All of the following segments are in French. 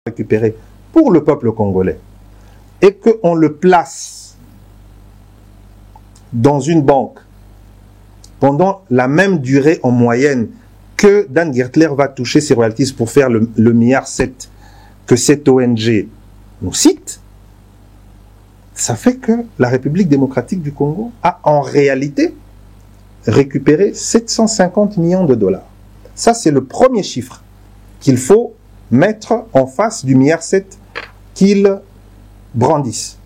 récupéré pour le peuple congolais et qu'on le place dans une banque pendant la même durée en moyenne que Dan Gertler va toucher ses royalties pour faire le milliard 7 que cette ONG nous cite, ça fait que la République démocratique du Congo a en réalité récupéré 750 millions de dollars. Ça, c'est le premier chiffre qu'il faut mettre en face du milliard 7 qu'ils brandissent.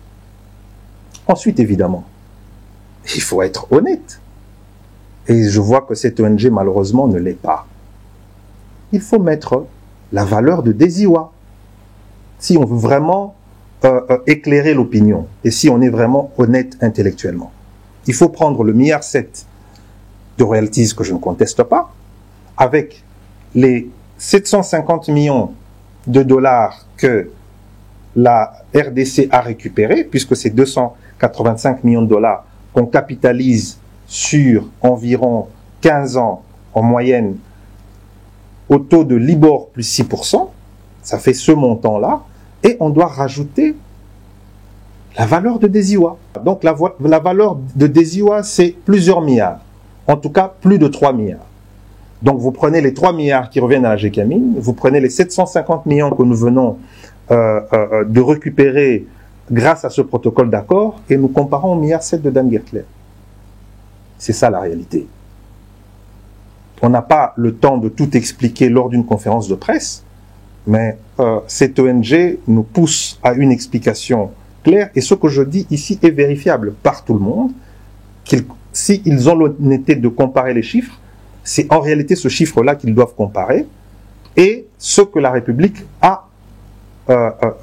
Ensuite, évidemment, il faut être honnête. Et je vois que cette ONG, malheureusement, ne l'est pas. Il faut mettre la valeur de Desiwa. Si on veut vraiment éclairer l'opinion, et si on est vraiment honnête intellectuellement, il faut prendre le milliard 7 de royalties que je ne conteste pas, avec les 750 millions de dollars que la RDC a récupérés, puisque c'est 285 millions de dollars qu'on capitalise sur environ 15 ans en moyenne au taux de Libor plus 6%, ça fait ce montant-là, et on doit rajouter la valeur de Desiwa. Donc la valeur de Desiwa, c'est plusieurs milliards, en tout cas plus de 3 milliards. Donc vous prenez les 3 milliards qui reviennent à la GECAMIN, vous prenez les 750 millions que nous venons de récupérer grâce à ce protocole d'accord, et nous comparons au milliard 7 de Dan Gertler. C'est ça la réalité. On n'a pas le temps de tout expliquer lors d'une conférence de presse, mais cette ONG nous pousse à une explication claire, et ce que je dis ici est vérifiable par tout le monde. S'ils ont l'honnêteté de comparer les chiffres, c'est en réalité ce chiffre-là qu'ils doivent comparer, et ce que la République a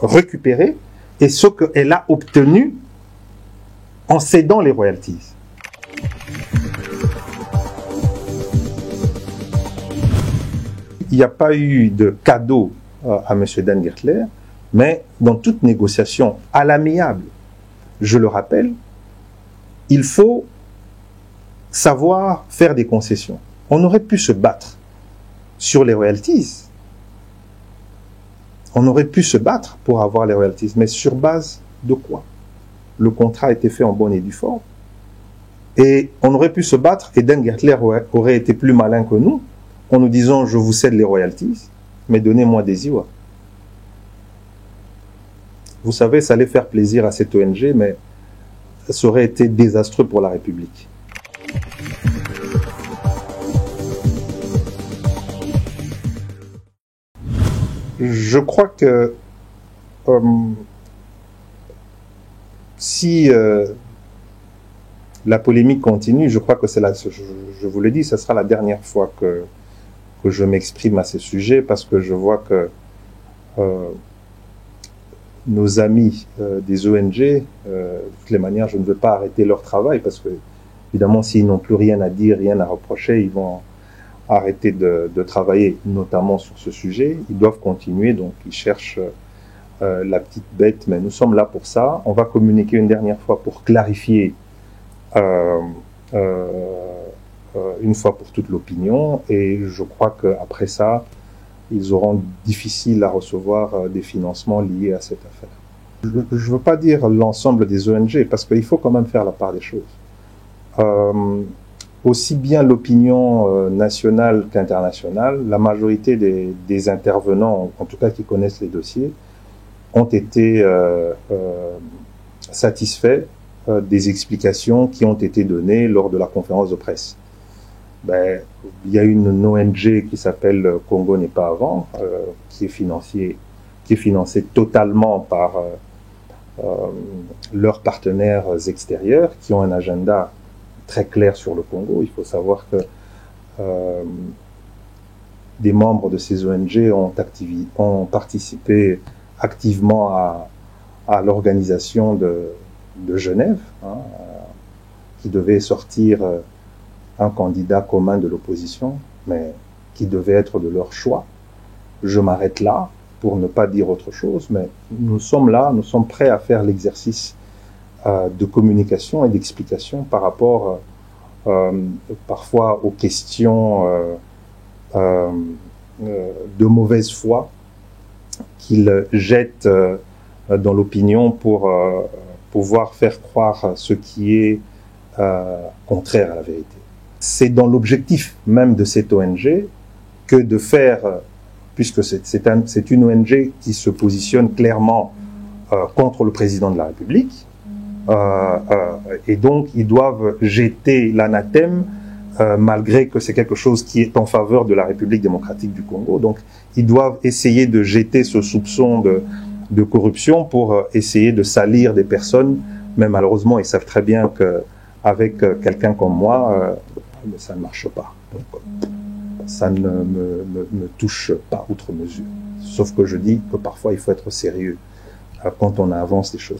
récupéré, et ce qu'elle a obtenu en cédant les royalties. Il n'y a pas eu de cadeau à M. Dan Gertler, mais dans toute négociation à l'amiable, je le rappelle, il faut savoir faire des concessions. On aurait pu se battre sur les royalties. On aurait pu se battre pour avoir les royalties, mais sur base de quoi? Le contrat a été fait en bonne et due forme. Et on aurait pu se battre, et Dan Gertler aurait été plus malin que nous, en nous disant, je vous cède les royalties, mais donnez-moi des IWA. Vous savez, ça allait faire plaisir à cette ONG, mais ça aurait été désastreux pour la République. Je crois que si la polémique continue, je crois que c'est là, je vous le dis, ce sera la dernière fois que je m'exprime à ce sujet, parce que je vois que nos amis des ONG, de toutes les manières, je ne veux pas arrêter leur travail, parce que, évidemment, s'ils n'ont plus rien à dire, rien à reprocher, ils vont arrêter de travailler, notamment sur ce sujet. Ils doivent continuer, donc ils cherchent la petite bête, mais nous sommes là pour ça. On va communiquer une dernière fois pour clarifier une fois pour toute l'opinion, et je crois qu'après ça, ils auront difficile à recevoir des financements liés à cette affaire. Je ne veux pas dire l'ensemble des ONG, parce qu'il faut quand même faire la part des choses. Aussi bien l'opinion nationale qu'internationale, la majorité des intervenants, en tout cas qui connaissent les dossiers, ont été satisfaits des explications qui ont été données lors de la conférence de presse. Il y a une ONG qui s'appelle Congo n'est pas avant, qui est financée totalement par leurs partenaires extérieurs, qui ont un agenda très clair sur le Congo. Il faut savoir que des membres de ces ONG ont participé activement à l'organisation de Genève, qui devait sortir un candidat commun de l'opposition, mais qui devait être de leur choix. Je m'arrête là pour ne pas dire autre chose, mais nous sommes là, nous sommes prêts à faire l'exercice de communication et d'explication par rapport parfois aux questions de mauvaise foi qu'il jette dans l'opinion pour pouvoir faire croire ce qui est contraire à la vérité. C'est dans l'objectif même de cette ONG que de faire, puisque c'est une ONG qui se positionne clairement contre le président de la République, et donc ils doivent jeter l'anathème malgré que c'est quelque chose qui est en faveur de la République démocratique du Congo. Donc ils doivent essayer de jeter ce soupçon de corruption pour essayer de salir des personnes, mais malheureusement ils savent très bien qu'avec quelqu'un comme moi, ça ne marche pas. Donc, ça ne me touche pas outre mesure. Sauf que je dis que parfois il faut être sérieux quand on avance des choses.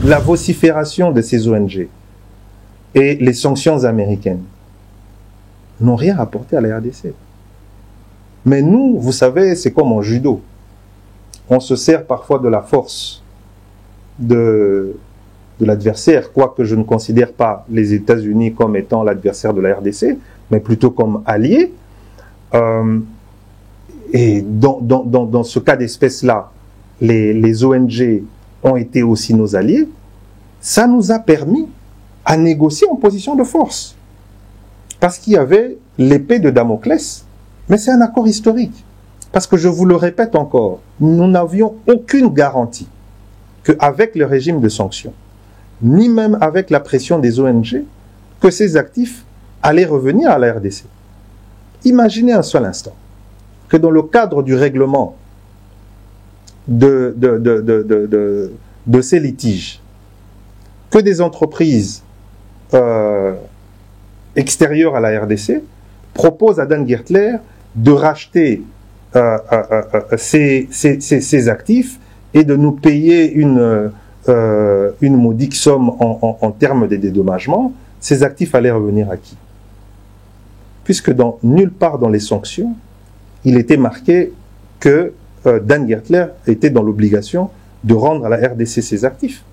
La vocifération de ces ONG et les sanctions américaines n'ont rien apporté à la RDC. Mais nous, vous savez, c'est comme en judo. On se sert parfois de la force de l'adversaire, quoique je ne considère pas les États-Unis comme étant l'adversaire de la RDC, mais plutôt comme allié. Et dans ce cas d'espèce-là, les ONG ont été aussi nos alliés. Ça nous a permis à négocier en position de force. Parce qu'il y avait l'épée de Damoclès. Mais c'est un accord historique. Parce que je vous le répète encore, nous n'avions aucune garantie qu'avec le régime de sanctions, ni même avec la pression des ONG, que ces actifs allaient revenir à la RDC. Imaginez un seul instant que dans le cadre du règlement de ces litiges, que des entreprises extérieures à la RDC proposent à Dan Gertler de racheter ces actifs et de nous payer une modique somme en termes de dédommagement. Ces actifs allaient revenir à qui? Puisque nulle part dans les sanctions, il était marqué que Dan Gertler était dans l'obligation de rendre à la RDC ses actifs.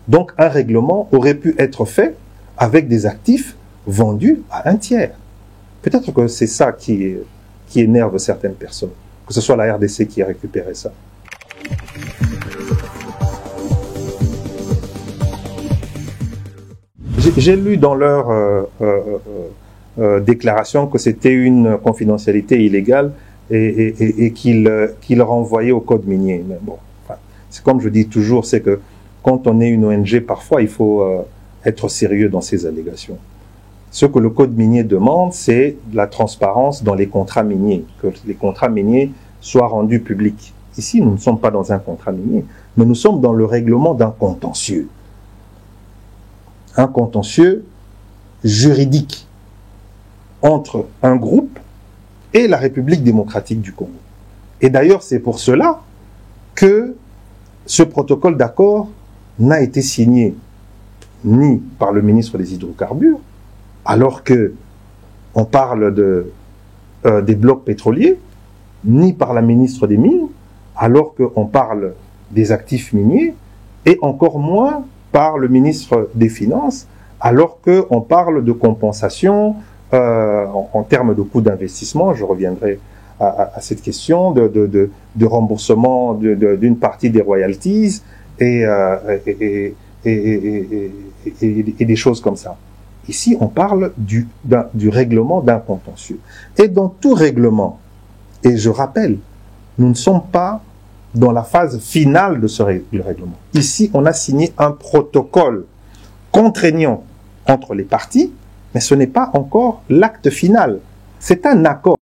Donc un règlement aurait pu être fait avec des actifs vendus à un tiers. Peut-être que c'est ça qui énerve certaines personnes, que ce soit la RDC qui a récupéré ça. J'ai lu dans leur déclaration que c'était une confidentialité illégale et qu'ils renvoyaient au code minier. Mais bon, enfin, c'est comme je dis toujours, c'est que quand on est une ONG, parfois il faut être sérieux dans ces allégations. Ce que le code minier demande, c'est de la transparence dans les contrats miniers, que les contrats miniers soient rendus publics. Ici, nous ne sommes pas dans un contrat minier, mais nous sommes dans le règlement d'un contentieux. Un contentieux juridique entre un groupe et la République démocratique du Congo. Et d'ailleurs, c'est pour cela que ce protocole d'accord n'a été signé ni par le ministre des Hydrocarbures, alors que on parle des blocs pétroliers, ni par la ministre des Mines, alors qu'on parle des actifs miniers, et encore moins par le ministre des Finances, alors qu'on parle de compensation en termes de coûts d'investissement. Je reviendrai à cette question de remboursement d'une partie des royalties et des choses comme ça. Ici, on parle du règlement d'un contentieux. Et dans tout règlement, et je rappelle, nous ne sommes pas dans la phase finale de ce règlement. Ici, on a signé un protocole contraignant entre les parties, mais ce n'est pas encore l'acte final. C'est un accord.